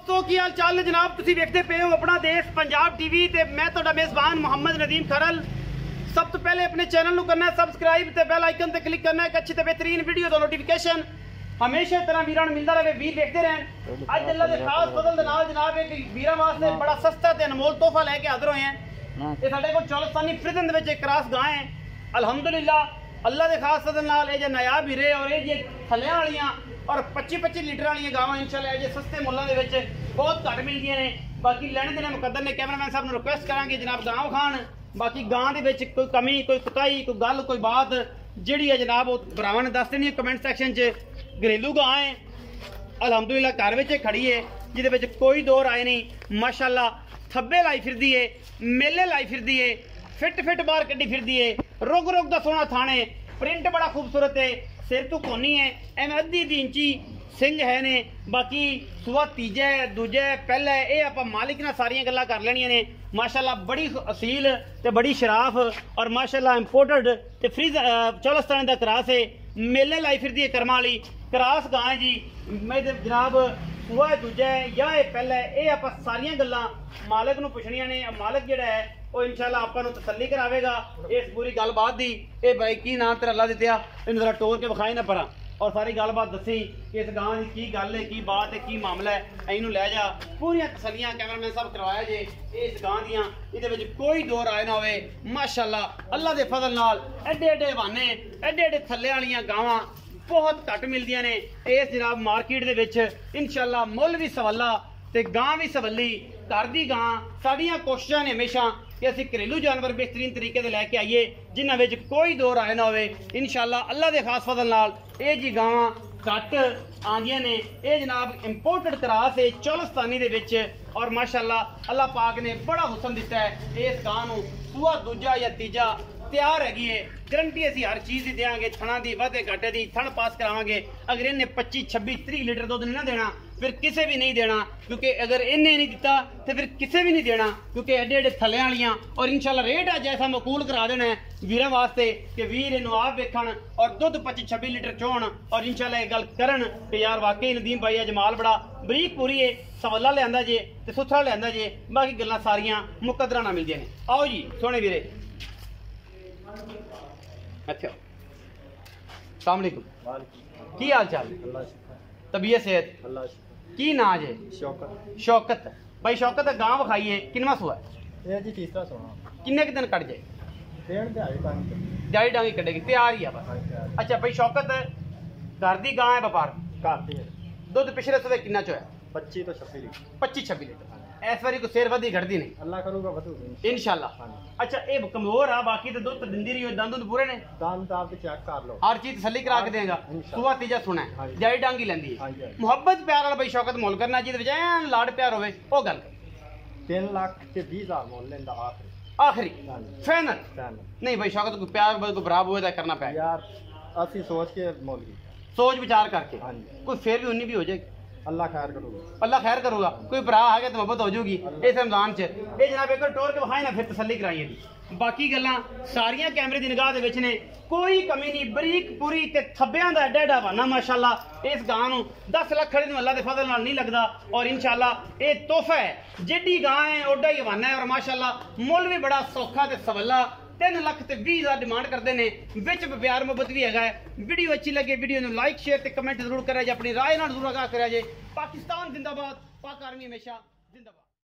दोस्तों की हाल चाल जनाब, तुसी वेखते पे हो अपना देश पंजाब टीवी ते मैं तुहाडा मेज़बान मोहम्मद नदीम खरल। सब तो पहले अपने चैनल को करना है सबसक्राइब ते बेल आइकन ते क्लिक करना है एक अच्छी ते बेहतरीन वीडियो दा नोटिफिकेशन हमेशा तरह वीरां मिलता रहे। वीर देखते रहें। अज अल्लाह के खास फजल दे नाल जनाब एक वीरां वास्ते बड़ा सस्ता ते अनमोल तोहफा लेके हाजिर होए हैं। ये साडे कोल चौलस्तानी फ्रिजन दे विच एक क्रॉस गां है। अल्हम्दुलिल्लाह अल्लाह के खास फजल नाल ये जे नायाब हीरे और ये जे थल्लियां वालियां और 25-25 लीटर वाली गावां इंशाअल्लाह ये सस्ते मुल्लां दे विच बहुत घट मिलदियां ने। बाकी लैने देने मुकद्दर ने। कैमरामैन साहब नूं रिक्वेस्ट करांगे जनाब गांव खान बाकी गां दे विच कोई कमी कोई कुताई कोई गल कोई बात जिहड़ी है जनाब वो भरावां ने दस देनी कमेंट सैक्शन च। घरेलू गां है अल्हम्दुलिल्लाह घर विच खड़ी है जिहदे विच कोई दो राय नहीं। माशाअल्लाह थब्बे लाई फिरदी है, मेले लाई फिरदी है, फिट बाहर कड्डी फिरदी है। रुग दा सोना थाने प्रिंट बड़ा खूबसूरत है। सिर तो कोनी है एवं अद्धी इंची सिंह है ने। बाकी सुबह तीजा है दूजा है पहला है ये आप मालिक ने सारिया गल्लां कर लेनिया ने। माशाअल्लाह बड़ी असील ते बड़ी शराफ और माशाअल्लाह इंपोर्टेड ते फ्रीज चौलस्तान दा क्रॉस है। मेले लाई फिरदी है कर्मा वाली क्रॉस गां है जी। मैं जनाब सुबह दूजा है या ये पहला है ये आप सारिया गल्लां मालिक नूं पुछणियां ने। मालिक जिहड़ा है वो इंशाअल्लाह आपां नूं तसल्ली करावेगा इस पूरी गलबात दी। ए भाई की नाम तेरा अल्लाह दित्या इन्हूं जरा टोर के विखाई ना परा और सारी गलबात दसी कि इस गांव की गल है की बात है की मामला है। इनू लै जा पूरियां तसलियां कैमरामैन साहब करवाया जे इस गांव दियां इहदे विच कोई दो राय ना होवे। माशाअल्लाह अल्लाह दे फजल नाल एडे एडे हवाने एडे एडे थल्ले वालियां गावां बहुत घट मिलदियां ने इस जनाब मार्केट दे विच। इंशाअल्लाह मुल भी सवाला ते गां भी सवली घर दी गां। साडियां कोशिशां ने हमेशा कि असीं घरेलू जानवर बेहतरीन तरीके से लैके आइए जिन्हां विच कोई दो राय ना होवे। इंशाअल्लाह अल्लाह दे खास फजल नाल ये जी गावां घट आंदियां ने। ये जनाब इंपोर्टेड क्रॉस है चौलस्तानी दे विच और माशाअल्लाह अल्लाह पाक ने बड़ा हुसन दिता है इस गां नूं। सूआ दूजा या तीजा तैयार हैगी है। गारंटी असीं हर चीज़ दी देंगे थणा दी वाधे घाटे दी थण पास करावांगे। अगर इन्हें 25-26-30 लीटर दुध नहीं ना देना फिर किसे भी नहीं देना क्योंकि अगर इन्हें नहीं दिता तो फिर किसे भी नहीं देना क्योंकि एडे एडे थल्ले वालियां और इंशाल्लाह रेट अज ऐसा मकूल करा देना है वीरां वास्ते कि वीर इनू आप वेखण और दुध 25-26 लीटर चोण और इंशाल्लाह ये गल करन कि यार वाकई नदीम भाई अज माल बड़ा बरीक पूरी है सवाला लियांदा जे ते सुथरा लियांदा जे। बाकी गल्लां सारियां मुकद्दरां नाल मिलदियां ने। आओ जी सोने वीरे। अच्छा अस्सलाम वालेकुम की हाल चाल तबीयत सेहत की नाज है? शौकत भाई शौकत गांव विखाई किनवा सुआ है जी? तीसरा सोना। किन्ने के दिन कट जाए? दिहाड़ी डांगी कटेगी तैयार ही है बस। अच्छा भाई शौकत घर दी गां है व्यापार घर दी दुध पिछले सुबह किन्ना चो है? 25-26 लीटर। इस बारी को सेर वधी घटदी नहीं अल्लाह करूगा वधूगी इंशाल्लाह। अच्छा ये कमजोर आ बाकी तो दुध दिंदी रही दंद दुध पूरे ने दंद आप चेक कर लो हर चीज तसल्ली करा के देगा। सुबह तीजा सुना है जाई डांगी लेंदी है मुहब्बत प्यार वाला भाई शौकत मोल करना जिहदे विच ऐन लाड प्यार होवे ओ गल 3,20,000 मोल लेंदा आखिरी फाइनल नहीं भाई शौकत को प्यार को बराबर होए करना पे यार असि सोच के मोल की सोच विचार करके कोई फिर भी उन्नी भी हो जाएगी अल्लाह खैर करूगा। अल्लाह खैर करूगा कोई भरा आ गया तो मोहब्बत हो जाएगी इस रमजान च। ये जनाब एक टोर के विखाए ना फिर तसल्ली कराइए जी। बाकी गल्लां सारियां कैमरे की निगाह दे विच ने कोई कमी नहीं बरीक पूरी ते थब्बियां दा एडा एडा हवाना माशाअल्लाह इस गां नूं 10 लाख खड़े नूं अल्लाह दे फजल नाल नहीं लगदा और इंशाअल्लाह ये तोहफा है जिड्डी गां है ओडा ही हवाना है और माशाअल्लाह मुल भी बड़ा सौखा ते सवला 3,20,000 डिमांड करते हैं। विच प्यार मुहब्बत भी है। वीडियो अच्छी लगे वीडियो में लाइक शेयर ते कमेंट जरूर करें अपनी राय नाल जरूर आगाह करें। पाकिस्तान जिंदाबाद पाक आर्मी हमेशा जिंदाबाद।